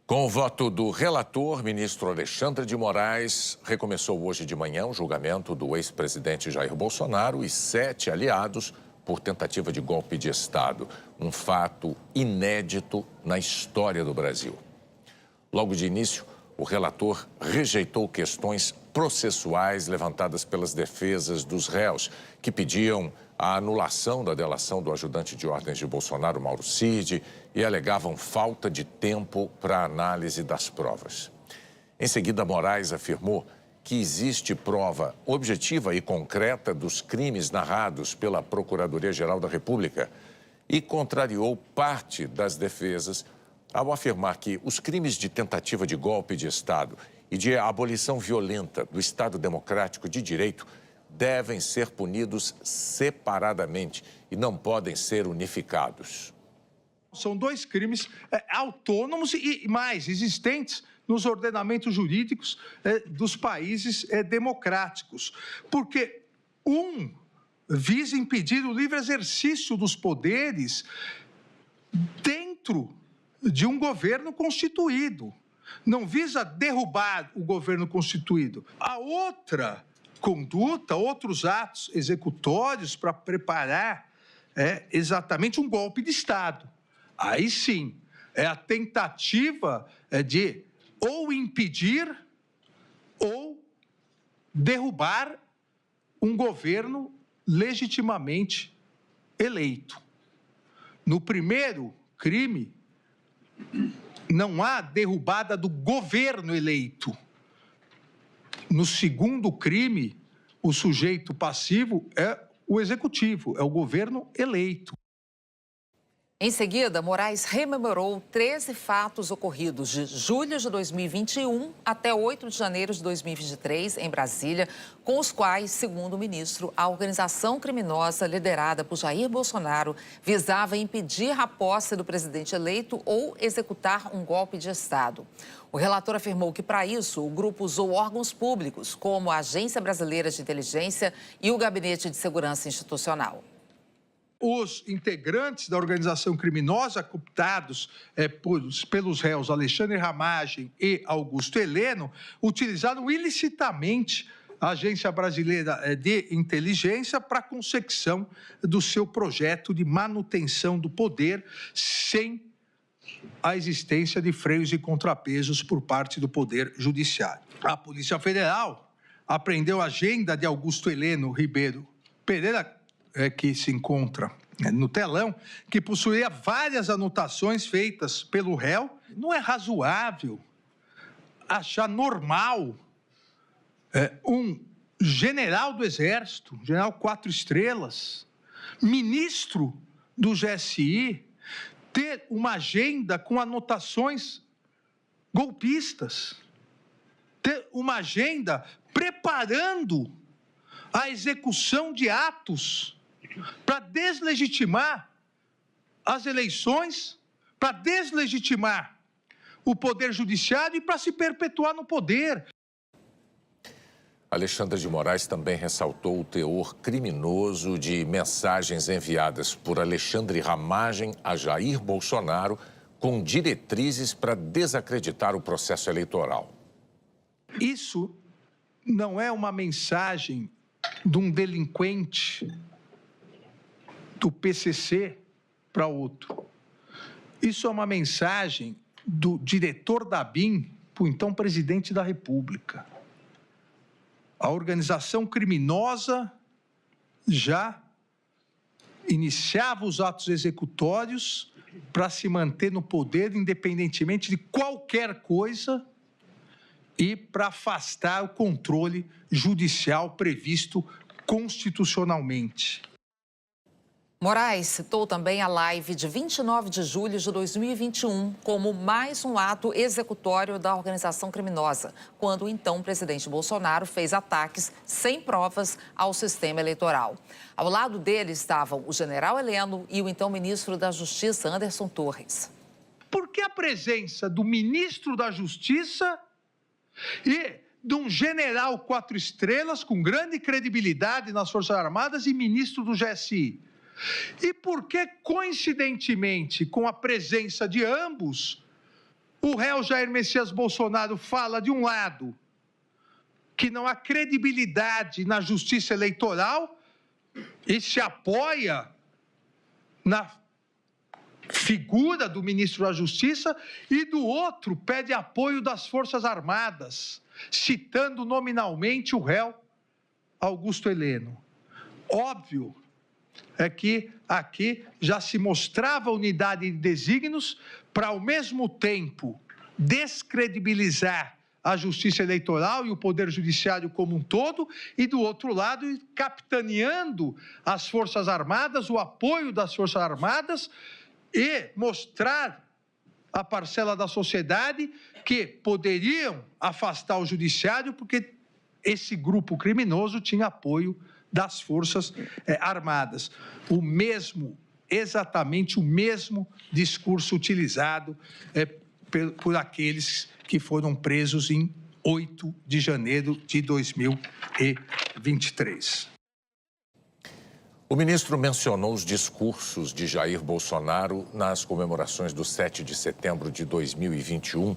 Com o voto do relator, ministro Alexandre de Moraes, recomeçou hoje de manhã o julgamento do ex-presidente Jair Bolsonaro e 7 aliados por tentativa de golpe de Estado. Um fato inédito na história do Brasil. Logo de início, o relator rejeitou questões processuais levantadas pelas defesas dos réus, que pediam a anulação da delação do ajudante de ordens de Bolsonaro, Mauro Cid, e alegavam falta de tempo para a análise das provas. Em seguida, Moraes afirmou que existe prova objetiva e concreta dos crimes narrados pela Procuradoria-Geral da República e contrariou parte das defesas ao afirmar que os crimes de tentativa de golpe de Estado e de abolição violenta do Estado Democrático de Direito devem ser punidos separadamente e não podem ser unificados. São dois crimes autônomos e mais existentes nos ordenamentos jurídicos dos países democráticos, porque um visa impedir o livre exercício dos poderes dentro de um governo constituído, não visa derrubar o governo constituído. A outra conduta, outros atos executórios para preparar exatamente um golpe de Estado. Aí sim, é a tentativa de ou impedir ou derrubar um governo legitimamente eleito. No primeiro crime, não há derrubada do governo eleito. No segundo crime, o sujeito passivo é o executivo, é o governo eleito. Em seguida, Moraes rememorou 13 fatos ocorridos de julho de 2021 até 8 de janeiro de 2023, em Brasília, com os quais, segundo o ministro, a organização criminosa liderada por Jair Bolsonaro visava impedir a posse do presidente eleito ou executar um golpe de Estado. O relator afirmou que, para isso, o grupo usou órgãos públicos, como a Agência Brasileira de Inteligência e o Gabinete de Segurança Institucional. Os integrantes da organização criminosa, cooptados pelos réus Alexandre Ramagem e Augusto Heleno, utilizaram ilicitamente a Agência Brasileira de Inteligência para a consecução do seu projeto de manutenção do poder sem a existência de freios e contrapesos por parte do Poder Judiciário. A Polícia Federal apreendeu a agenda de Augusto Heleno Ribeiro Pereira, que se encontra no telão, que possuía várias anotações feitas pelo réu. Não é razoável achar normal um general do Exército, general 4 estrelas, ministro do GSI, ter uma agenda com anotações golpistas, ter uma agenda preparando a execução de atos para deslegitimar as eleições, para deslegitimar o poder judiciário e para se perpetuar no poder. Alexandre de Moraes também ressaltou o teor criminoso de mensagens enviadas por Alexandre Ramagem a Jair Bolsonaro com diretrizes para desacreditar o processo eleitoral. Isso não é uma mensagem de um delinquente do PCC para outro. Isso é uma mensagem do diretor da ABIN para o então presidente da República. A organização criminosa já iniciava os atos executórios para se manter no poder, independentemente de qualquer coisa, e para afastar o controle judicial previsto constitucionalmente. Moraes citou também a live de 29 de julho de 2021 como mais um ato executório da organização criminosa, quando o então presidente Bolsonaro fez ataques sem provas ao sistema eleitoral. Ao lado dele estavam o general Heleno e o então ministro da Justiça, Anderson Torres. Por que a presença do ministro da Justiça e de um general 4 estrelas com grande credibilidade nas Forças Armadas e ministro do GSI? E por que, coincidentemente, com a presença de ambos, O réu Jair Messias Bolsonaro fala, de um lado, que não há credibilidade na justiça eleitoral e se apoia na figura do ministro da Justiça, e do outro pede apoio das Forças Armadas, citando nominalmente o réu Augusto Heleno. Óbvio é que aqui já se mostrava unidade de desígnios para, ao mesmo tempo, descredibilizar a justiça eleitoral e o poder judiciário como um todo, e, do outro lado, capitaneando as Forças Armadas, o apoio das Forças Armadas, e mostrar à parcela da sociedade que poderiam afastar o judiciário porque esse grupo criminoso tinha apoio das Forças Armadas. Exatamente o mesmo discurso utilizado por aqueles que foram presos em 8 de janeiro de 2023. O ministro mencionou os discursos de Jair Bolsonaro nas comemorações do 7 de setembro de 2021,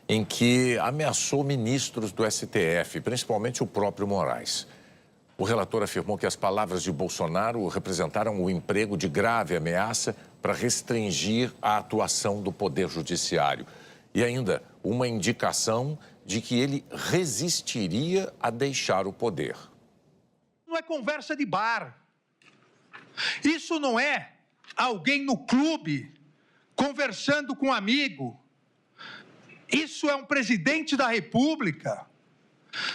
em que ameaçou ministros do STF, principalmente o próprio Moraes. O relator afirmou que as palavras de Bolsonaro representaram o emprego de grave ameaça para restringir a atuação do Poder Judiciário e ainda uma indicação de que ele resistiria a deixar o poder. Não é conversa de bar. Isso não é alguém no clube conversando com um amigo. Isso é um presidente da República,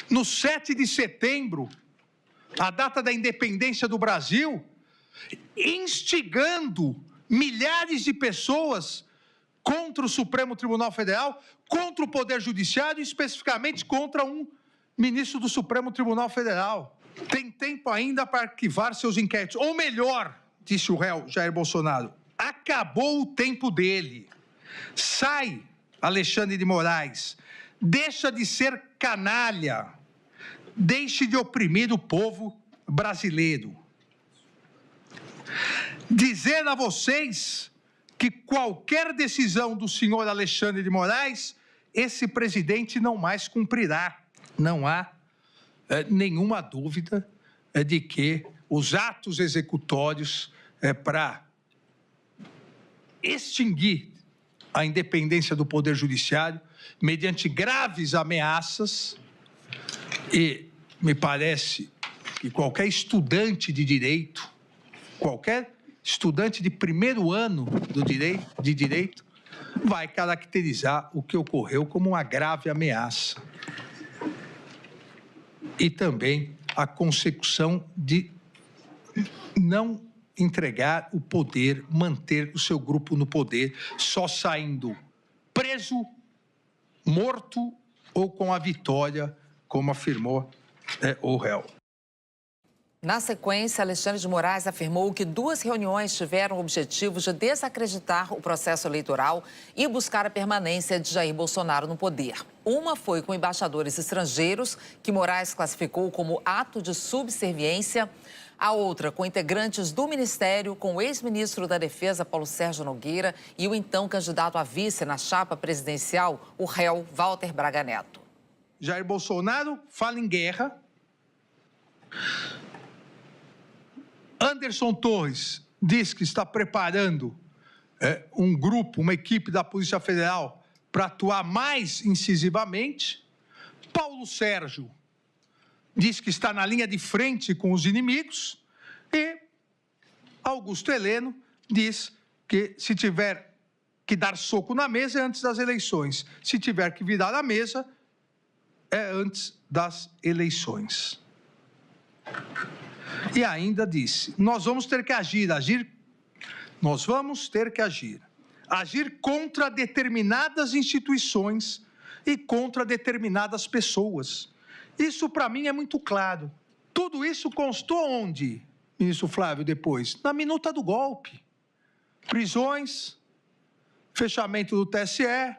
no 7 de setembro, a data da independência do Brasil, instigando milhares de pessoas contra o Supremo Tribunal Federal, contra o Poder Judiciário, especificamente contra um ministro do Supremo Tribunal Federal. Tem tempo ainda para arquivar seus inquéritos. Ou melhor, disse o réu Jair Bolsonaro, acabou o tempo dele. Sai, Alexandre de Moraes, deixa de ser canalha, deixe de oprimir o povo brasileiro. Dizer a vocês que qualquer decisão do senhor Alexandre de Moraes, esse presidente não mais cumprirá. Não há nenhuma dúvida de que os atos executórios para extinguir a independência do Poder Judiciário, mediante graves ameaças, e me parece que qualquer estudante de direito, qualquer estudante de primeiro ano de direito, vai caracterizar o que ocorreu como uma grave ameaça. E também a consecução de não entregar o poder, manter o seu grupo no poder, só saindo preso, morto ou com a vitória, como afirmou o réu. Na sequência, Alexandre de Moraes afirmou que 2 reuniões tiveram o objetivo de desacreditar o processo eleitoral e buscar a permanência de Jair Bolsonaro no poder. Uma foi com embaixadores estrangeiros, que Moraes classificou como ato de subserviência. A outra com integrantes do Ministério, com o ex-ministro da Defesa, Paulo Sérgio Nogueira, e o então candidato a vice na chapa presidencial, o réu Walter Braga Neto. Jair Bolsonaro fala em guerra. Anderson Torres diz que está preparando um grupo, uma equipe da Polícia Federal para atuar mais incisivamente. Paulo Sérgio diz que está na linha de frente com os inimigos. E Augusto Heleno diz que se tiver que dar soco na mesa é antes das eleições. Se tiver que virar a mesa, é antes das eleições. E ainda disse, nós vamos ter que agir contra determinadas instituições e contra determinadas pessoas. Isso, para mim, é muito claro. Tudo isso constou onde, ministro Flávio, depois? Na minuta do golpe. Prisões, fechamento do TSE,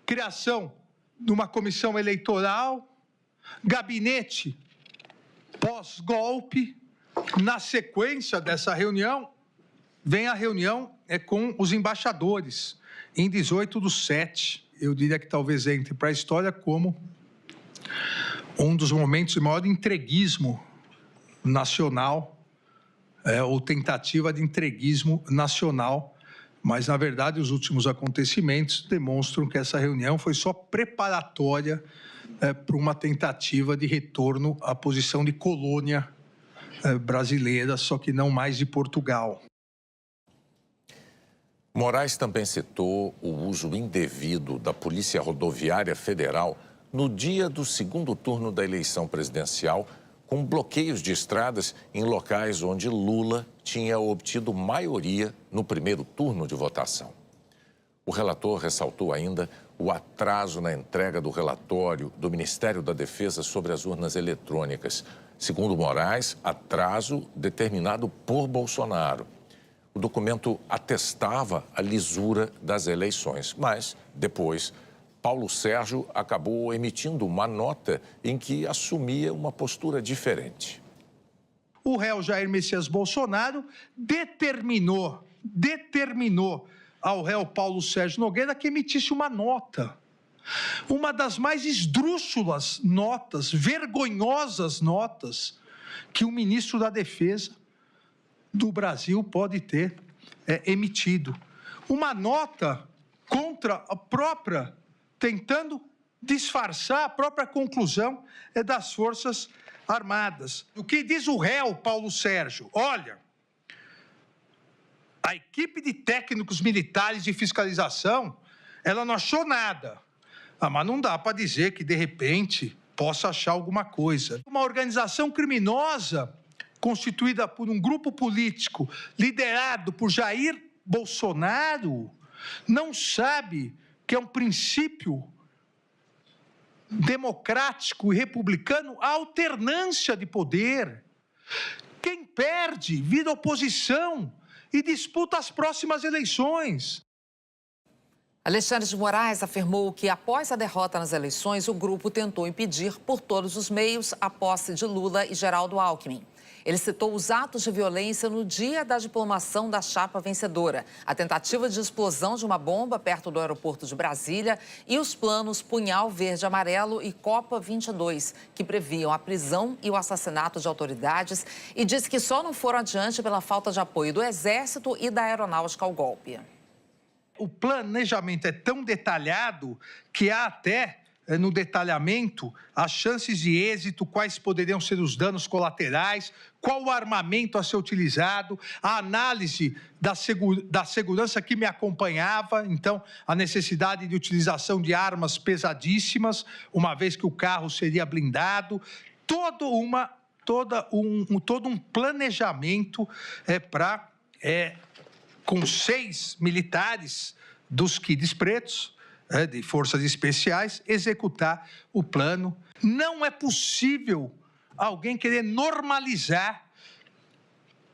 criação de uma comissão eleitoral, gabinete pós-golpe. Na sequência dessa reunião, vem a reunião com os embaixadores, em 18/7. Eu diria que talvez entre para a história como um dos momentos de maior entreguismo nacional, ou tentativa de entreguismo nacional. Mas, na verdade, os últimos acontecimentos demonstram que essa reunião foi só preparatória para uma tentativa de retorno à posição de colônia brasileira, só que não mais de Portugal. Moraes também citou o uso indevido da Polícia Rodoviária Federal no dia do segundo turno da eleição presidencial, com bloqueios de estradas em locais onde Lula tinha obtido maioria no primeiro turno de votação. O relator ressaltou ainda o atraso na entrega do relatório do Ministério da Defesa sobre as urnas eletrônicas. Segundo Moraes, atraso determinado por Bolsonaro. O documento atestava a lisura das eleições, mas depois Paulo Sérgio acabou emitindo uma nota em que assumia uma postura diferente. O réu Jair Messias Bolsonaro determinou ao réu Paulo Sérgio Nogueira que emitisse uma nota. Uma das mais esdrúxulas notas, vergonhosas notas que o ministro da Defesa do Brasil pode ter emitido. Uma nota contra a própria, tentando disfarçar a própria conclusão das Forças Armadas. O que diz o réu Paulo Sérgio? Olha, a equipe de técnicos militares de fiscalização, ela não achou nada. Mas não dá para dizer que, de repente, possa achar alguma coisa. Uma organização criminosa constituída por um grupo político liderado por Jair Bolsonaro não sabe que é um princípio democrático e republicano a alternância de poder. Quem perde vira oposição e disputa as próximas eleições. Alexandre de Moraes afirmou que, após a derrota nas eleições, o grupo tentou impedir por todos os meios a posse de Lula e Geraldo Alckmin. Ele citou os atos de violência no dia da diplomação da chapa vencedora, a tentativa de explosão de uma bomba perto do aeroporto de Brasília e os planos Punhal Verde-Amarelo e Copa 22, que previam a prisão e o assassinato de autoridades, e disse que só não foram adiante pela falta de apoio do Exército e da Aeronáutica ao golpe. O planejamento é tão detalhado que há até, no detalhamento, as chances de êxito, quais poderiam ser os danos colaterais, qual o armamento a ser utilizado, a análise da segurança que me acompanhava, então, a necessidade de utilização de armas pesadíssimas, uma vez que o carro seria blindado, todo um planejamento para... com 6 militares dos Quides Pretos, de forças especiais, executar o plano. Não é possível alguém querer normalizar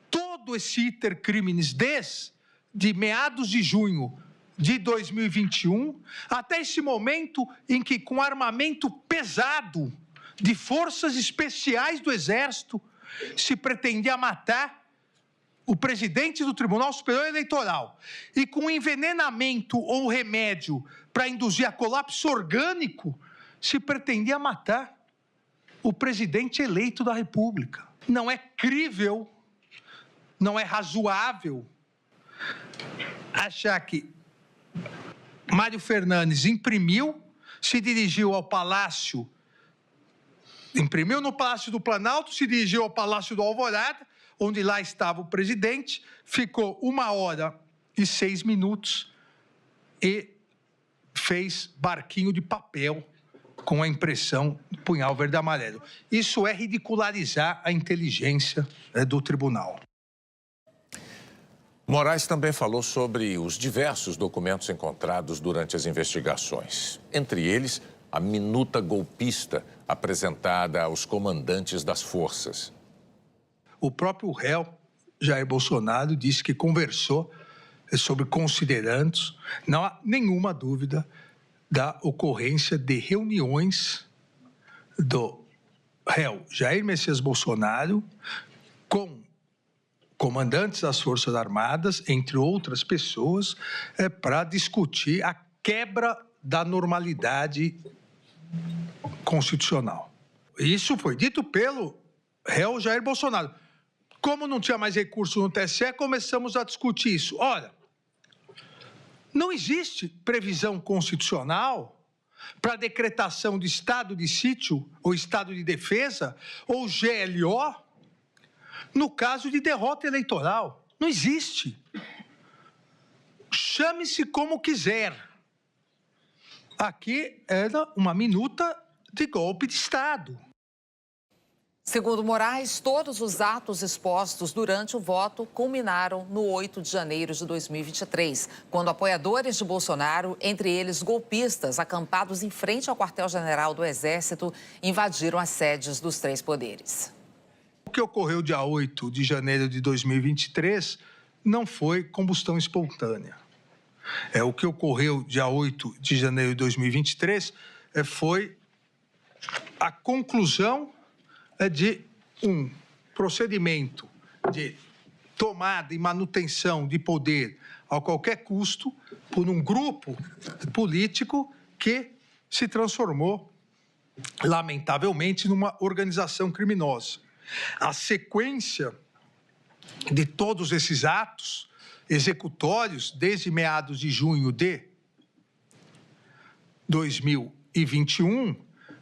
todo esse iter criminis desde meados de junho de 2021 até esse momento em que, com armamento pesado de forças especiais do Exército, se pretendia matar o presidente do Tribunal Superior Eleitoral e com envenenamento ou remédio para induzir a colapso orgânico, se pretendia matar o presidente eleito da República. Não é crível, não é razoável achar que Mário Fernandes imprimiu, se dirigiu ao Palácio, imprimiu no Palácio do Planalto, se dirigiu ao Palácio do Alvorada, onde lá estava o presidente, ficou 1h06 e fez barquinho de papel com a impressão do Punhal Verde Amarelo. Isso é ridicularizar a inteligência do tribunal. Moraes também falou sobre os diversos documentos encontrados durante as investigações. Entre eles, a minuta golpista apresentada aos comandantes das forças. O próprio réu, Jair Bolsonaro, disse que conversou sobre considerandos. Não há nenhuma dúvida da ocorrência de reuniões do réu Jair Messias Bolsonaro com comandantes das Forças Armadas, entre outras pessoas, para discutir a quebra da normalidade constitucional. Isso foi dito pelo réu Jair Bolsonaro. Como não tinha mais recurso no TSE, começamos a discutir isso. Olha, não existe previsão constitucional para decretação de estado de sítio ou estado de defesa ou GLO no caso de derrota eleitoral. Não existe. Chame-se como quiser. Aqui era uma minuta de golpe de Estado. Segundo Moraes, todos os atos expostos durante o voto culminaram no 8 de janeiro de 2023, quando apoiadores de Bolsonaro, entre eles golpistas acampados em frente ao quartel-general do Exército, invadiram as sedes dos três poderes. O que ocorreu dia 8 de janeiro de 2023 não foi combustão espontânea. O que ocorreu dia 8 de janeiro de 2023 foi a conclusão de um procedimento de tomada e manutenção de poder a qualquer custo por um grupo político que se transformou, lamentavelmente, numa organização criminosa. A sequência de todos esses atos executórios, desde meados de junho de 2021,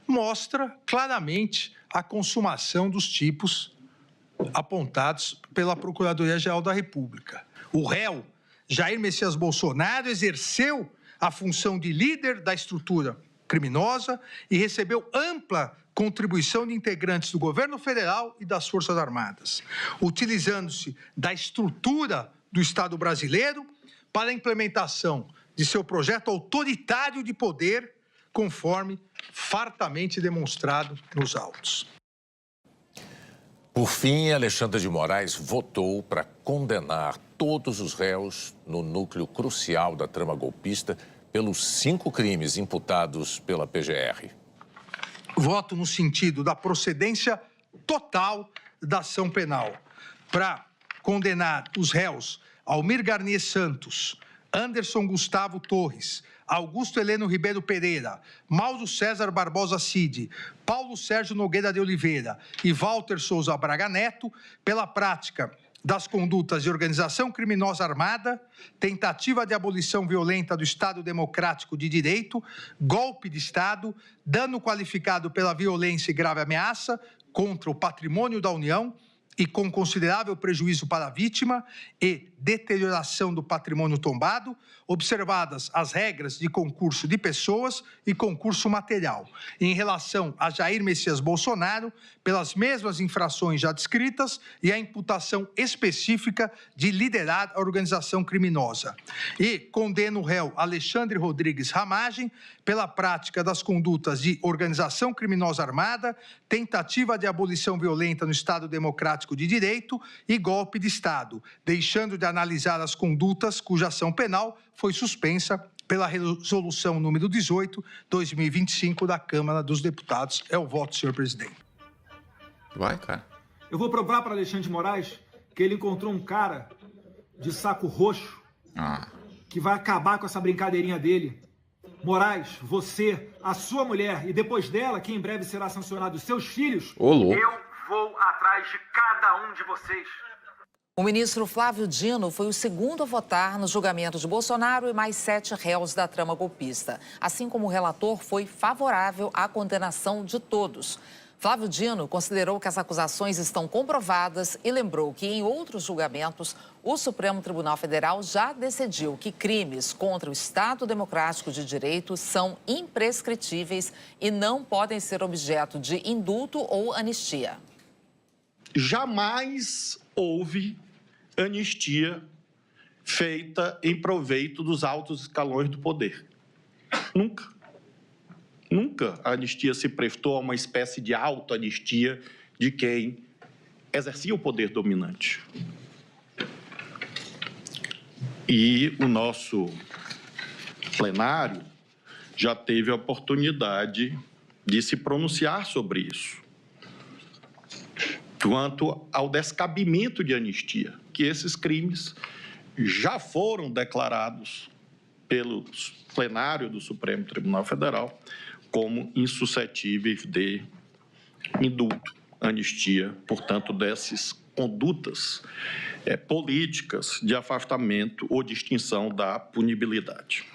mostra claramente a consumação dos tipos apontados pela Procuradoria-Geral da República. O réu Jair Messias Bolsonaro exerceu a função de líder da estrutura criminosa e recebeu ampla contribuição de integrantes do governo federal e das Forças Armadas, utilizando-se da estrutura do Estado brasileiro para a implementação de seu projeto autoritário de poder, conforme fartamente demonstrado nos autos. Por fim, Alexandre de Moraes votou para condenar todos os réus no núcleo crucial da trama golpista pelos 5 crimes imputados pela PGR. Voto no sentido da procedência total da ação penal para condenar os réus Almir Garnier Santos, Anderson Gustavo Torres, Augusto Heleno Ribeiro Pereira, Mauro César Barbosa Cid, Paulo Sérgio Nogueira de Oliveira e Walter Souza Braga Neto pela prática das condutas de organização criminosa armada, tentativa de abolição violenta do Estado Democrático de Direito, golpe de Estado, dano qualificado pela violência e grave ameaça contra o patrimônio da União e com considerável prejuízo para a vítima e deterioração do patrimônio tombado, observadas as regras de concurso de pessoas e concurso material. Em relação a Jair Messias Bolsonaro, pelas mesmas infrações já descritas e a imputação específica de liderar a organização criminosa. E condena o réu Alexandre Rodrigues Ramagem pela prática das condutas de organização criminosa armada, tentativa de abolição violenta no Estado Democrático de Direito e golpe de Estado, deixando de analisar as condutas cuja ação penal foi suspensa pela resolução número 18, 2025 da Câmara dos Deputados. É o voto, senhor presidente. Vai, cara. Eu vou provar para Alexandre de Moraes que ele encontrou um cara de saco roxo que vai acabar com essa brincadeirinha dele. Moraes, você, a sua mulher e depois dela, que em breve será sancionado, os seus filhos, eu vou atrás de cada um de vocês. O ministro Flávio Dino foi o segundo a votar no julgamento de Bolsonaro e mais 7 réus da trama golpista. Assim como o relator foi favorável à condenação de todos. Flávio Dino considerou que as acusações estão comprovadas e lembrou que, em outros julgamentos, o Supremo Tribunal Federal já decidiu que crimes contra o Estado Democrático de Direito são imprescritíveis e não podem ser objeto de indulto ou anistia. Jamais houve anistia feita em proveito dos altos escalões do poder. Nunca. Nunca a anistia se prestou a uma espécie de autoanistia de quem exercia o poder dominante. E o nosso plenário já teve a oportunidade de se pronunciar sobre isso, quanto ao descabimento de anistia, que esses crimes já foram declarados pelo plenário do Supremo Tribunal Federal como insuscetíveis de indulto, anistia, portanto, dessas condutas políticas de afastamento ou de extinção da punibilidade.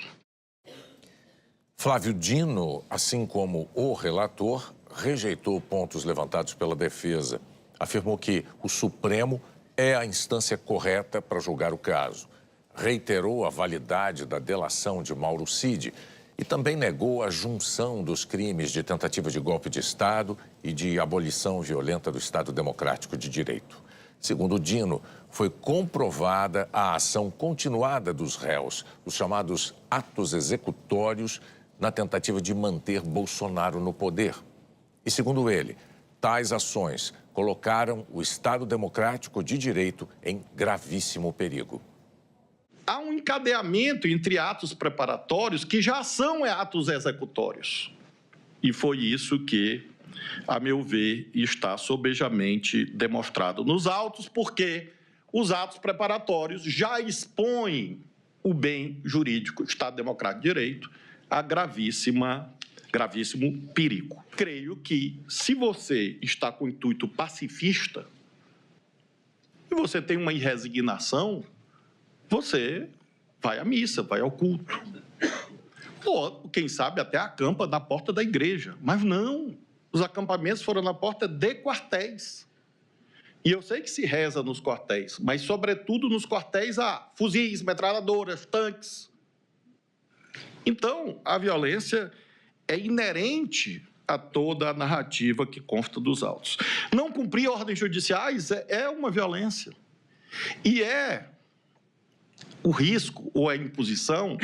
Flávio Dino, assim como o relator, rejeitou pontos levantados pela defesa. Afirmou que o Supremo é a instância correta para julgar o caso. Reiterou a validade da delação de Mauro Cid e também negou a junção dos crimes de tentativa de golpe de Estado e de abolição violenta do Estado Democrático de Direito. Segundo Dino, foi comprovada a ação continuada dos réus, os chamados atos executórios, na tentativa de manter Bolsonaro no poder. E, segundo ele, tais ações colocaram o Estado Democrático de Direito em gravíssimo perigo. Há um encadeamento entre atos preparatórios que já são atos executórios. E foi isso que, a meu ver, está sobejamente demonstrado nos autos, porque os atos preparatórios já expõem o bem jurídico, Estado Democrático de Direito, a gravíssimo perigo. Creio que, se você está com intuito pacifista e você tem uma irresignação, você vai à missa, vai ao culto. Ou, quem sabe, até acampa na porta da igreja. Mas não, os acampamentos foram na porta de quartéis. E eu sei que se reza nos quartéis, mas, sobretudo, nos quartéis há fuzis, metralhadoras, tanques. Então, a violência é inerente a toda a narrativa que consta dos autos. Não cumprir ordens judiciais é uma violência. E é o risco ou a imposição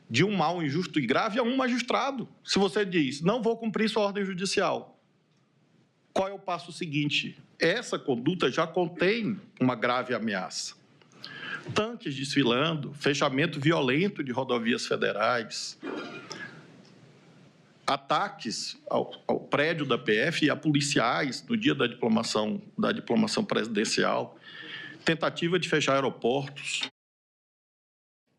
de um mal injusto e grave a um magistrado. Se você diz, não vou cumprir sua ordem judicial, qual é o passo seguinte? Essa conduta já contém uma grave ameaça. Tanques desfilando, fechamento violento de rodovias federais, ataques ao prédio da PF e a policiais no dia da diplomação presidencial, tentativa de fechar aeroportos.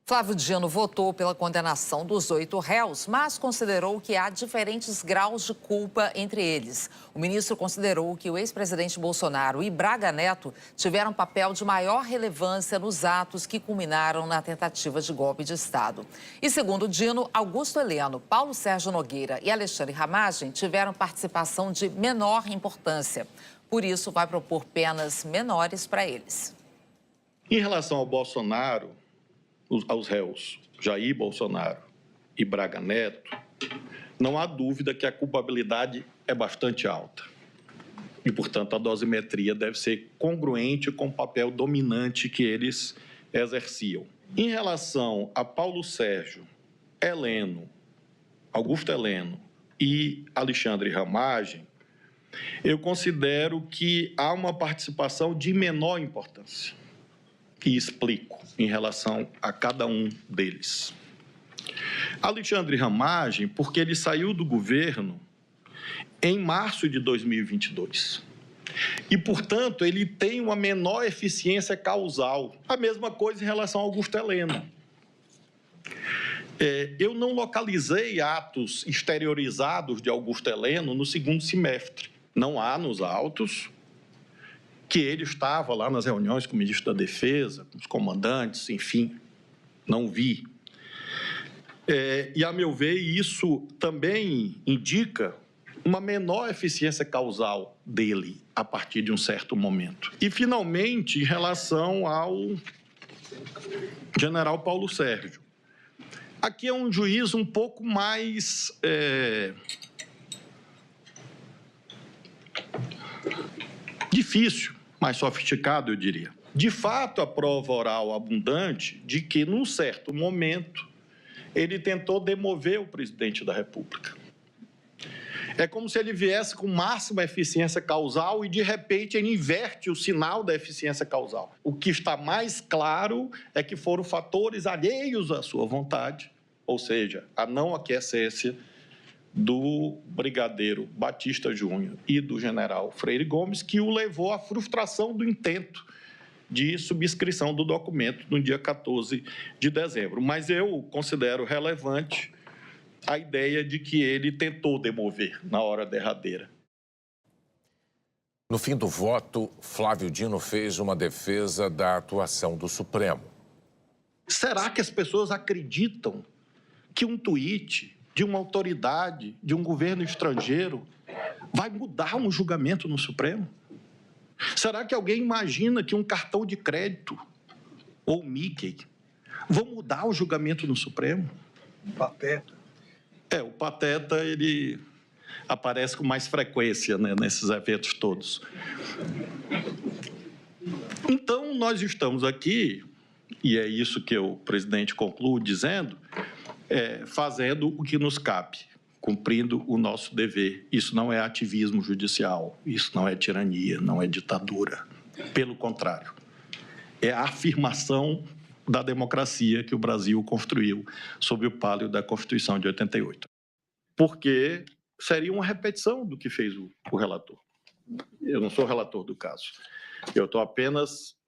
Flávio Dino votou pela condenação dos 8 réus, mas considerou que há diferentes graus de culpa entre eles. O ministro considerou que o ex-presidente Bolsonaro e Braga Neto tiveram papel de maior relevância nos atos que culminaram na tentativa de golpe de Estado. E, segundo Dino, Augusto Heleno, Paulo Sérgio Nogueira e Alexandre Ramagem tiveram participação de menor importância. Por isso, vai propor penas menores para eles. Em relação ao Bolsonaro, aos réus Jair Bolsonaro e Braga Neto, não há dúvida que a culpabilidade é bastante alta. E, portanto, a dosimetria deve ser congruente com o papel dominante que eles exerciam. Em relação a Paulo Sérgio, Heleno, Augusto Heleno e Alexandre Ramagem, eu considero que há uma participação de menor importância. E explico em relação a cada um deles. Alexandre Ramagem, porque ele saiu do governo em março de 2022. E, portanto, ele tem uma menor eficiência causal. A mesma coisa em relação a Augusto Heleno. Eu não localizei atos exteriorizados de Augusto Heleno no segundo semestre. Não há nos autos que ele estava lá nas reuniões com o ministro da Defesa, com os comandantes, enfim, não vi. E, a meu ver, isso também indica uma menor eficiência causal dele a partir de um certo momento. E, finalmente, em relação ao general Paulo Sérgio. Aqui é um juízo um pouco mais difícil, mais sofisticado, eu diria. De fato, a prova oral abundante de que, num certo momento, ele tentou demover o presidente da República. É como se ele viesse com máxima eficiência causal e, de repente, ele inverte o sinal da eficiência causal. O que está mais claro é que foram fatores alheios à sua vontade, ou seja, a não aquiescência do brigadeiro Batista Júnior e do general Freire Gomes, que o levou à frustração do intento de subscrição do documento no dia 14 de dezembro. Mas eu considero relevante a ideia de que ele tentou demover na hora derradeira. No fim do voto, Flávio Dino fez uma defesa da atuação do Supremo. Será que as pessoas acreditam que um tweet de uma autoridade, de um governo estrangeiro, vai mudar um julgamento no Supremo? Será que alguém imagina que um cartão de crédito ou Mickey vão mudar o julgamento no Supremo? Pateta. O Pateta, ele aparece com mais frequência, né, nesses eventos todos. Então, nós estamos aqui, e é isso que o presidente conclui dizendo, fazendo o que nos cabe, cumprindo o nosso dever. Isso não é ativismo judicial, isso não é tirania, não é ditadura. Pelo contrário, é a afirmação da democracia que o Brasil construiu sob o palio da Constituição de 88. Porque seria uma repetição do que fez o relator. Eu não sou relator do caso. Eu estou apenas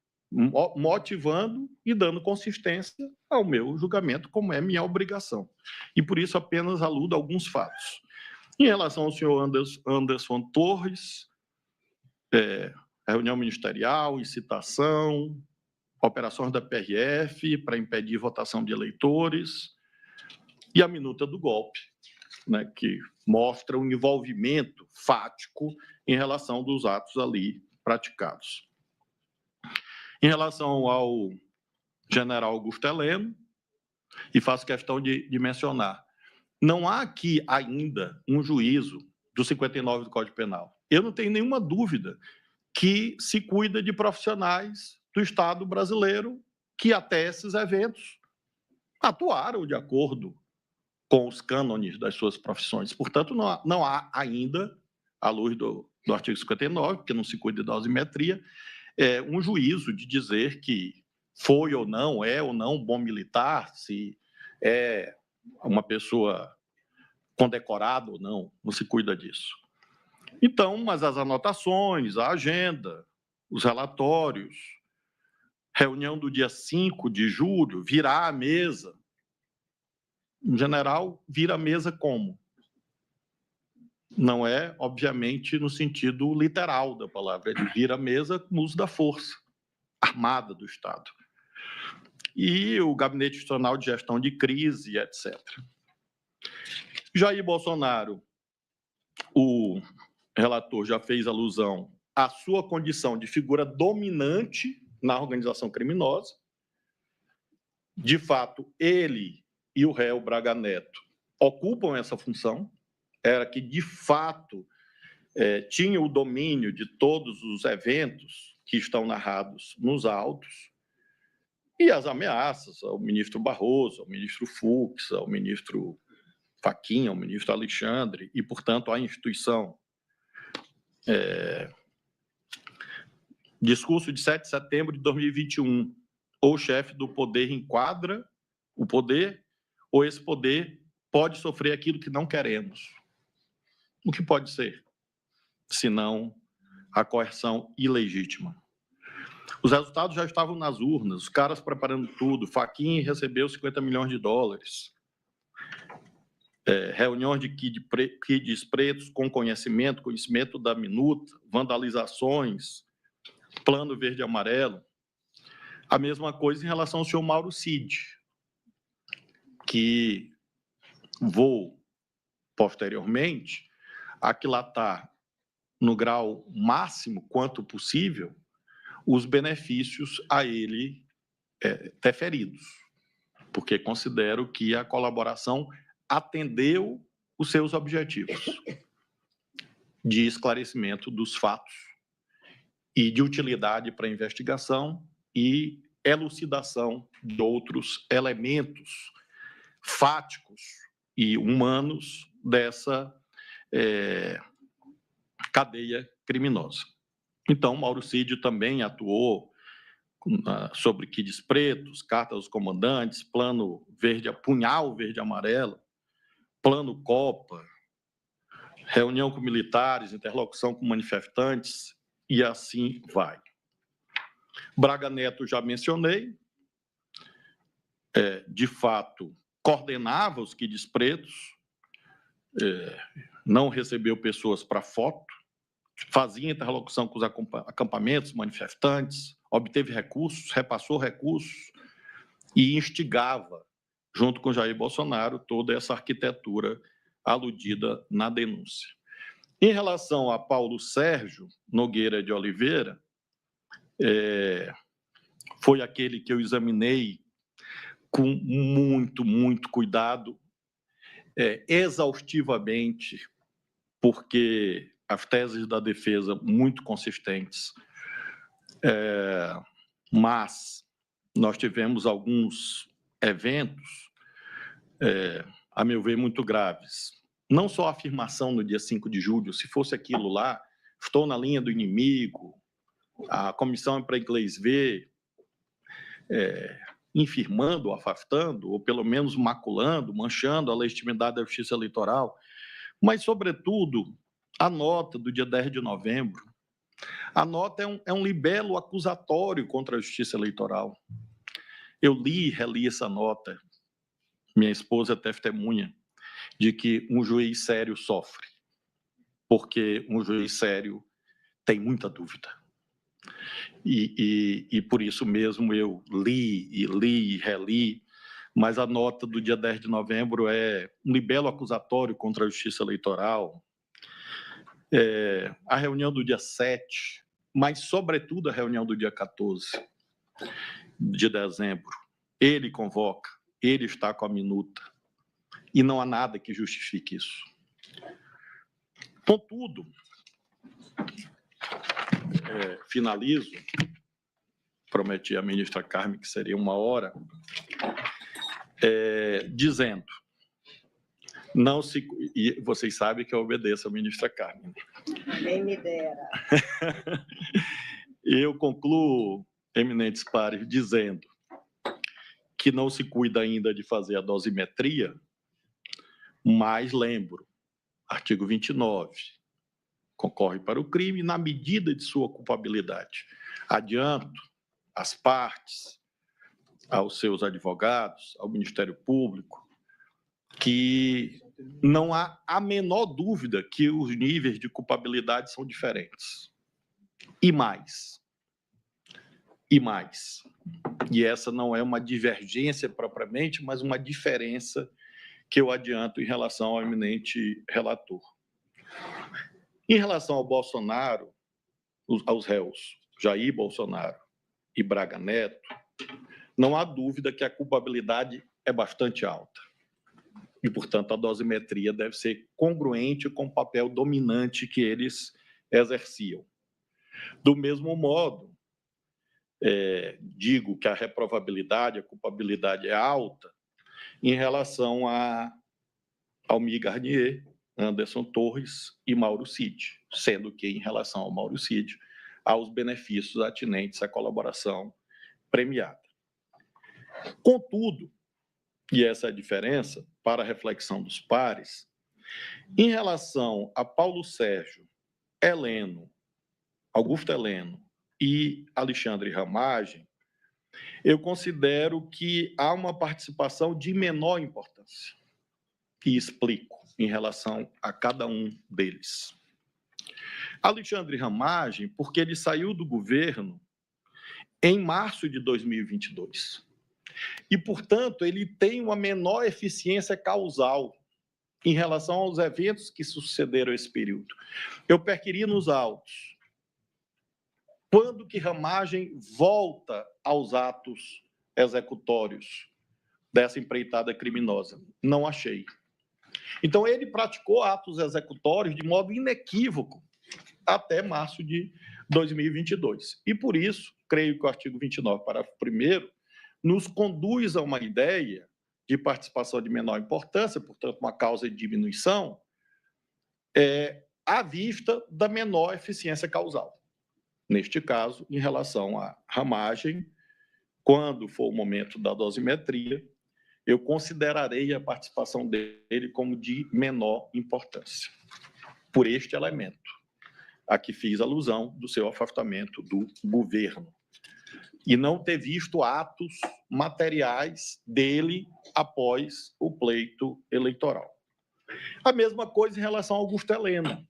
motivando e dando consistência ao meu julgamento, como é minha obrigação. E, por isso, apenas aludo a alguns fatos. Em relação ao senhor Anderson Torres, reunião ministerial, incitação, operações da PRF para impedir votação de eleitores e a minuta do golpe, né, que mostra o envolvimento fático em relação dos atos ali praticados. Em relação ao general Augusto Heleno, e faço questão de mencionar, não há aqui ainda um juízo do 59 do Código Penal. Eu não tenho nenhuma dúvida que se cuida de profissionais do Estado brasileiro que até esses eventos atuaram de acordo com os cânones das suas profissões. Portanto, não há ainda, à luz do artigo 59, porque não se cuida da dosimetria, um juízo de dizer que foi ou não, é ou não bom militar, se é uma pessoa condecorada ou não, não se cuida disso. Então, mas as anotações, a agenda, os relatórios, reunião do dia 5 de julho, virar a mesa. O general vira a mesa como? Não é, obviamente, no sentido literal da palavra. Ele vira a mesa com o uso da força armada do Estado. E o Gabinete Institucional de Gestão de Crise, etc. Jair Bolsonaro, o relator já fez alusão à sua condição de figura dominante na organização criminosa. De fato, ele e o réu Braga Neto ocupam essa função, era que, de fato, tinha o domínio de todos os eventos que estão narrados nos autos, e as ameaças ao ministro Barroso, ao ministro Fux, ao ministro Fachin, ao ministro Alexandre, e, portanto, à instituição. Discurso de 7 de setembro de 2021, ou o chefe do poder enquadra o poder, ou esse poder pode sofrer aquilo que não queremos. O que pode ser, senão a coerção ilegítima. Os resultados já estavam nas urnas, os caras preparando tudo. Fachin recebeu 50 milhões de dólares. Reuniões de kids pretos com conhecimento da minuta, vandalizações, plano verde e amarelo. A mesma coisa em relação ao senhor Mauro Cid, que vou, posteriormente, aquilatar no grau máximo quanto possível os benefícios a ele deferidos, porque considero que a colaboração atendeu os seus objetivos de esclarecimento dos fatos e de utilidade para a investigação e elucidação de outros elementos fáticos e humanos dessa cadeia criminosa. Então, Mauro Cid também atuou sobre kids pretos, carta aos comandantes, plano verde, punhal verde e amarelo, plano Copa, reunião com militares, interlocução com manifestantes, e assim vai. Braga Neto já mencionei, de fato, coordenava os quides pretos, não recebeu pessoas para foto, fazia interlocução com os acampamentos, manifestantes, obteve recursos, repassou recursos e instigava, junto com Jair Bolsonaro, toda essa arquitetura aludida na denúncia. Em relação a Paulo Sérgio Nogueira de Oliveira, foi aquele que eu examinei com muito cuidado, exaustivamente, porque as teses da defesa muito consistentes, mas nós tivemos alguns eventos, a meu ver, muito graves. Não só a afirmação no dia 5 de julho, se fosse aquilo lá, estou na linha do inimigo, a comissão é para inglês ver, infirmando, afastando, ou pelo menos maculando, manchando a legitimidade da justiça eleitoral, mas, sobretudo, a nota do dia 10 de novembro. A nota é um libelo acusatório contra a justiça eleitoral. Eu li e reli essa nota, minha esposa é testemunha, de que um juiz sério sofre, porque um juiz sério tem muita dúvida. E por isso mesmo eu li e reli, mas a nota do dia 10 de novembro é um libelo acusatório contra a justiça eleitoral, a reunião do dia 7, mas, sobretudo, a reunião do dia 14 de dezembro. Ele convoca, ele está com a minuta, e não há nada que justifique isso. Contudo, finalizo, prometi à ministra Carmen que seria 1 hora, dizendo, não se, e vocês sabem que eu obedeço à ministra Carmen. Quem me dera. Eu concluo, eminentes pares, dizendo que não se cuida ainda de fazer a dosimetria, mas lembro, artigo 29, concorre para o crime na medida de sua culpabilidade. Adianto às partes, aos seus advogados, ao Ministério Público, que não há a menor dúvida que os níveis de culpabilidade são diferentes. E mais. E essa não é uma divergência propriamente, mas uma diferença que eu adianto em relação ao eminente relator. Em relação ao Bolsonaro, aos réus Jair Bolsonaro e Braga Neto, não há dúvida que a culpabilidade é bastante alta. E, portanto, a dosimetria deve ser congruente com o papel dominante que eles exerciam. Do mesmo modo, digo que a reprovabilidade, a culpabilidade é alta em relação a Almir Garnier, Anderson Torres e Mauro Cid, sendo que, em relação ao Mauro Cid, há os benefícios atinentes à colaboração premiada. Contudo, e essa é a diferença para a reflexão dos pares, em relação a Paulo Sérgio, Heleno, Augusto Heleno e Alexandre Ramagem, eu considero que há uma participação de menor importância. E explico em relação a cada um deles. Alexandre Ramagem, porque ele saiu do governo em março de 2022. E, portanto, ele tem uma menor eficiência causal em relação aos eventos que sucederam esse período. Eu perquiri nos autos. Quando que Ramagem volta aos atos executórios dessa empreitada criminosa? Não achei. Então, ele praticou atos executórios de modo inequívoco até março de 2022. E, por isso, creio que o artigo 29, parágrafo 1º, nos conduz a uma ideia de participação de menor importância, portanto, uma causa de diminuição, à vista da menor eficiência causal. Neste caso, em relação à Ramagem, quando for o momento da dosimetria, eu considerarei a participação dele como de menor importância, por este elemento, a que fiz alusão do seu afastamento do governo. e não ter visto atos materiais dele após o pleito eleitoral. A mesma coisa em relação ao Augusto Heleno.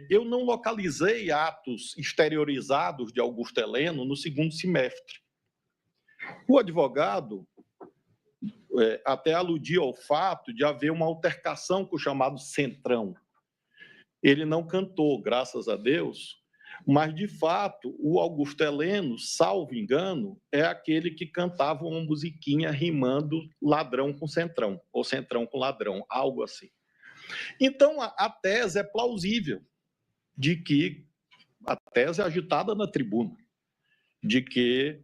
Eu não localizei atos exteriorizados de Augusto Heleno no segundo semestre. O advogado até aludia ao fato de haver uma altercação com o chamado Centrão. Ele não cantou, graças a Deus, mas, de fato, o Augusto Heleno, salvo engano, é aquele que cantava uma musiquinha rimando ladrão com centrão, ou centrão com ladrão, algo assim. Então, a tese é plausível, de que a tese é agitada na tribuna, de que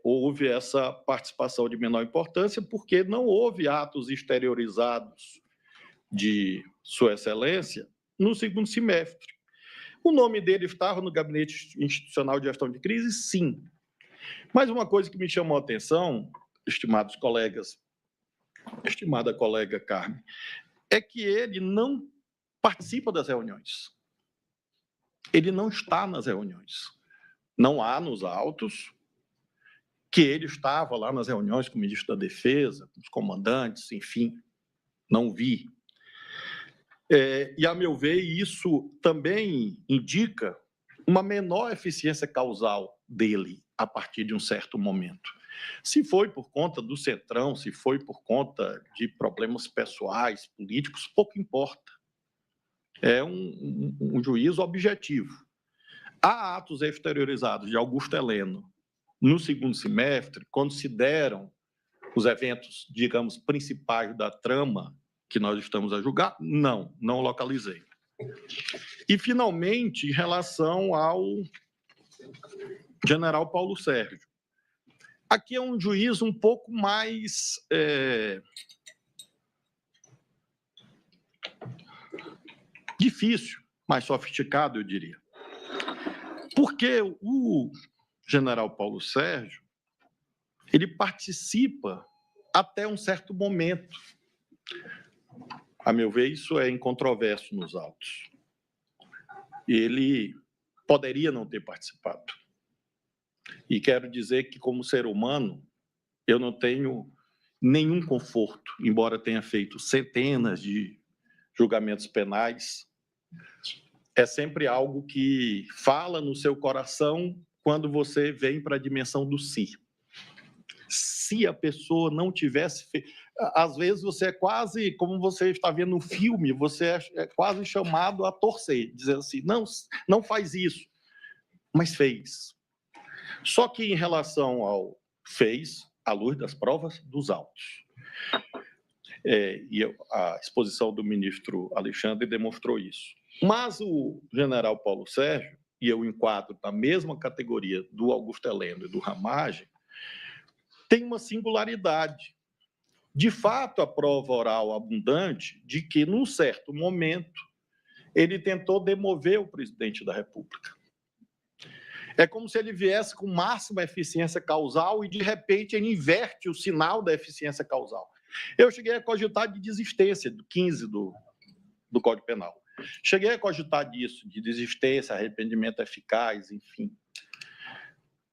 houve essa participação de menor importância, porque não houve atos exteriorizados de Sua Excelência no segundo semestre. O nome dele estava no Gabinete Institucional de Gestão de Crise? Sim. Mas uma coisa que me chamou a atenção, estimados colegas, estimada colega Carmen, é que ele não participa das reuniões. Ele não está nas reuniões. Não há nos autos que ele estava lá nas reuniões com o ministro da Defesa, com os comandantes, enfim, não vi. E, a meu ver, isso também indica uma menor eficiência causal dele a partir de um certo momento. Se foi por conta do Centrão, se foi por conta de problemas pessoais, políticos, pouco importa. É um juízo objetivo. Há atos exteriorizados de Augusto Heleno no segundo semestre, quando se deram os eventos, digamos, principais da trama que nós estamos a julgar? Não localizei. E, finalmente, em relação ao general Paulo Sérgio. Aqui é um juízo um pouco mais difícil, mais sofisticado, eu diria. Porque o general Paulo Sérgio, ele participa até um certo momento. A meu ver, isso é incontroverso nos autos. Ele poderia não ter participado. E quero dizer que, como ser humano, eu não tenho nenhum conforto, embora tenha feito centenas de julgamentos penais. É sempre algo que fala no seu coração quando você vem para a dimensão do si. Se a pessoa não tivesse feito... Às vezes você é quase, como você está vendo no filme, você é quase chamado a torcer, dizendo assim, não faz isso, mas fez. Só que em relação ao fez, à luz das provas dos autos. E a exposição do ministro Alexandre demonstrou isso. Mas o general Paulo Sérgio, e eu enquadro na mesma categoria do Augusto Heleno e do Ramagem, tem uma singularidade. De fato, a prova oral abundante de que, num certo momento, ele tentou demover o presidente da República. É como se ele viesse com máxima eficiência causal e, de repente, ele inverte o sinal da eficiência causal. Eu cheguei a cogitar de desistência, do 15 do Código Penal. Cheguei a cogitar disso, de desistência, arrependimento eficaz, enfim.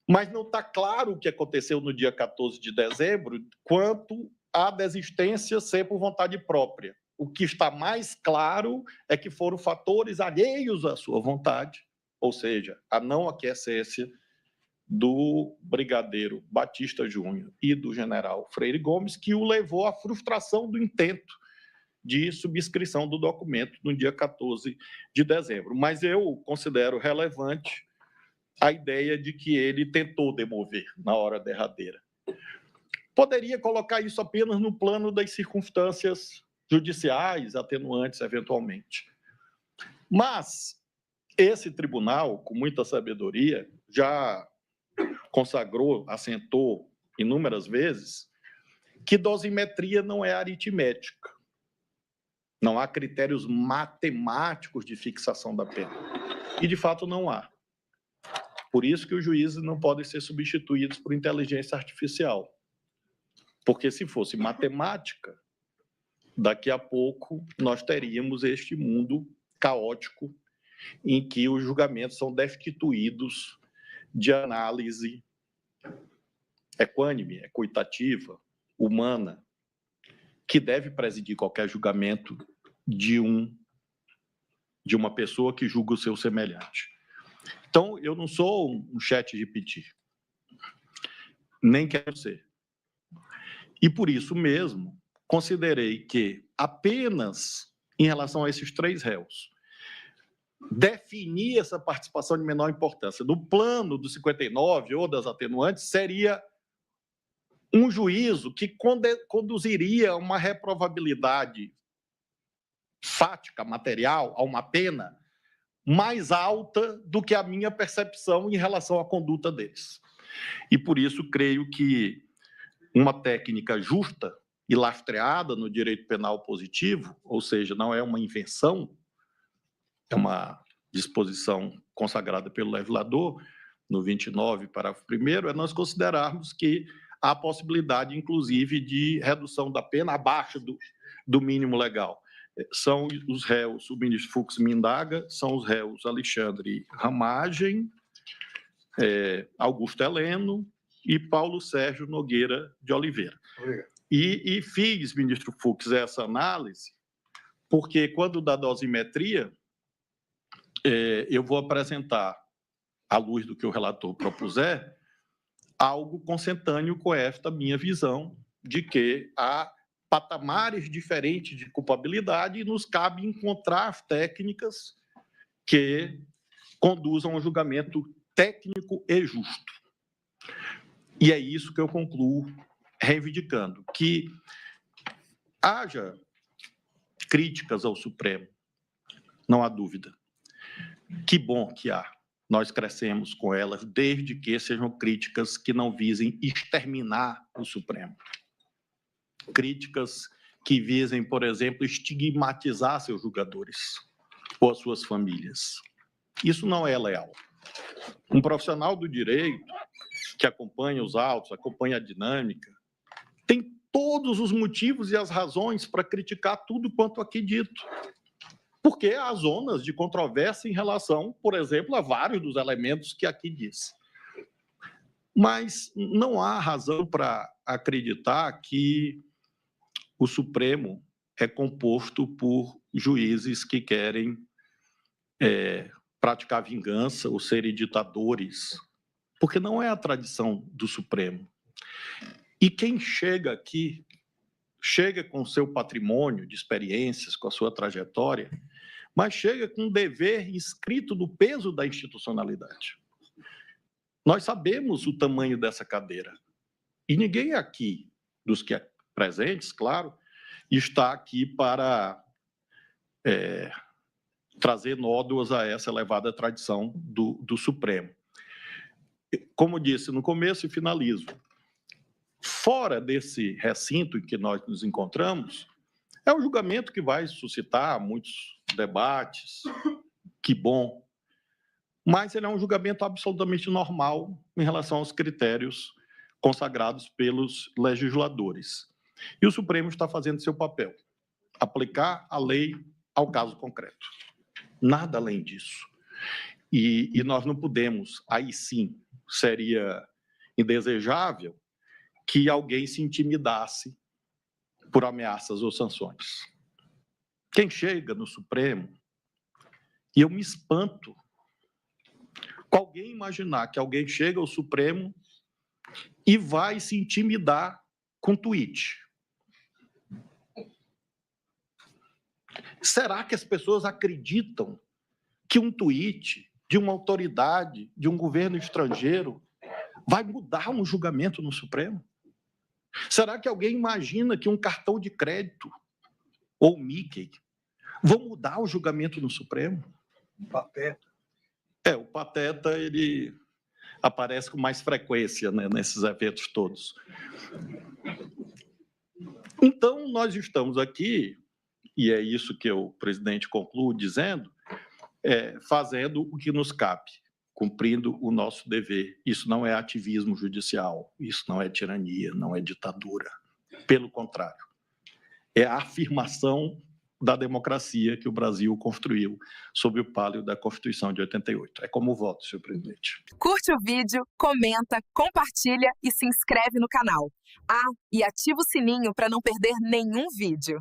Mas não está claro o que aconteceu no dia 14 de dezembro quanto à desistência ser por vontade própria. O que está mais claro é que foram fatores alheios à sua vontade, ou seja, a não aquiescência do brigadeiro Batista Júnior e do general Freire Gomes, que o levou à frustração do intento de subscrição do documento no dia 14 de dezembro. Mas eu considero relevante a ideia de que ele tentou demover na hora derradeira. Poderia colocar isso apenas no plano das circunstâncias judiciais, atenuantes, eventualmente. Mas esse tribunal, com muita sabedoria, já consagrou, assentou inúmeras vezes, que dosimetria não é aritmética. Não há critérios matemáticos de fixação da pena. E, de fato, não há. Por isso que os juízes não podem ser substituídos por inteligência artificial. Porque, se fosse matemática, daqui a pouco nós teríamos este mundo caótico em que os julgamentos são destituídos de análise equânime, equitativa, humana, que deve presidir qualquer julgamento de uma pessoa que julga o seu semelhante. Então, eu não sou um ChatGPT, nem quero ser. E, por isso mesmo, considerei que apenas em relação a esses 3 réus, definir essa participação de menor importância no plano do 59 ou das atenuantes seria um juízo que conduziria a uma reprovabilidade fática, material, a uma pena mais alta do que a minha percepção em relação à conduta deles. E, por isso, creio que uma técnica justa e lastreada no direito penal positivo, ou seja, não é uma invenção, é uma disposição consagrada pelo legislador, no 29, parágrafo 1º, é nós considerarmos que há possibilidade, inclusive, de redução da pena abaixo do mínimo legal. São os réus, o ministro Fux me indaga, são os réus Alexandre Ramagem, Augusto Heleno e Paulo Sérgio Nogueira de Oliveira. E fiz, ministro Fux, essa análise, porque quando da dosimetria, eu vou apresentar, à luz do que o relator propuser, algo consentâneo com esta minha visão de que há patamares diferentes de culpabilidade e nos cabe encontrar as técnicas que conduzam ao julgamento técnico e justo. E é isso que eu concluo reivindicando, que haja críticas ao Supremo, não há dúvida. Que bom que há. Nós crescemos com elas, desde que sejam críticas que não visem exterminar o Supremo. Críticas que visem, por exemplo, estigmatizar seus julgadores ou as suas famílias. Isso não é leal. Um profissional do direito que acompanha os autos, acompanha a dinâmica, tem todos os motivos e as razões para criticar tudo quanto aqui dito. Porque há zonas de controvérsia em relação, por exemplo, a vários dos elementos que aqui disse. Mas não há razão para acreditar que o Supremo é composto por juízes que querem praticar vingança ou serem ditadores, porque não é a tradição do Supremo. E quem chega aqui, chega com o seu patrimônio de experiências, com a sua trajetória, mas chega com um dever inscrito no peso da institucionalidade. Nós sabemos o tamanho dessa cadeira. E ninguém aqui, dos que presentes, claro, está aqui para trazer nódoas a essa elevada tradição do Supremo. Como disse no começo e finalizo, fora desse recinto em que nós nos encontramos, é um julgamento que vai suscitar muitos debates, que bom, mas ele é um julgamento absolutamente normal em relação aos critérios consagrados pelos legisladores. E o Supremo está fazendo seu papel, aplicar a lei ao caso concreto. Nada além disso. E nós não podemos, aí sim, seria indesejável que alguém se intimidasse por ameaças ou sanções. Quem chega no Supremo, e eu me espanto com alguém imaginar que alguém chega ao Supremo e vai se intimidar com tweet. Será que as pessoas acreditam que um tweet de uma autoridade, de um governo estrangeiro, vai mudar um julgamento no Supremo? Será que alguém imagina que um cartão de crédito ou Mickey vão mudar o julgamento no Supremo? Pateta. O Pateta, ele aparece com mais frequência, né, nesses eventos todos. Então, nós estamos aqui, e é isso que o presidente conclui dizendo, fazendo o que nos cabe, cumprindo o nosso dever. Isso não é ativismo judicial, isso não é tirania, não é ditadura. Pelo contrário, é a afirmação da democracia que o Brasil construiu sob o palio da Constituição de 88. É como o voto, senhor presidente. Curte o vídeo, comenta, compartilha e se inscreve no canal. E ativa o sininho para não perder nenhum vídeo.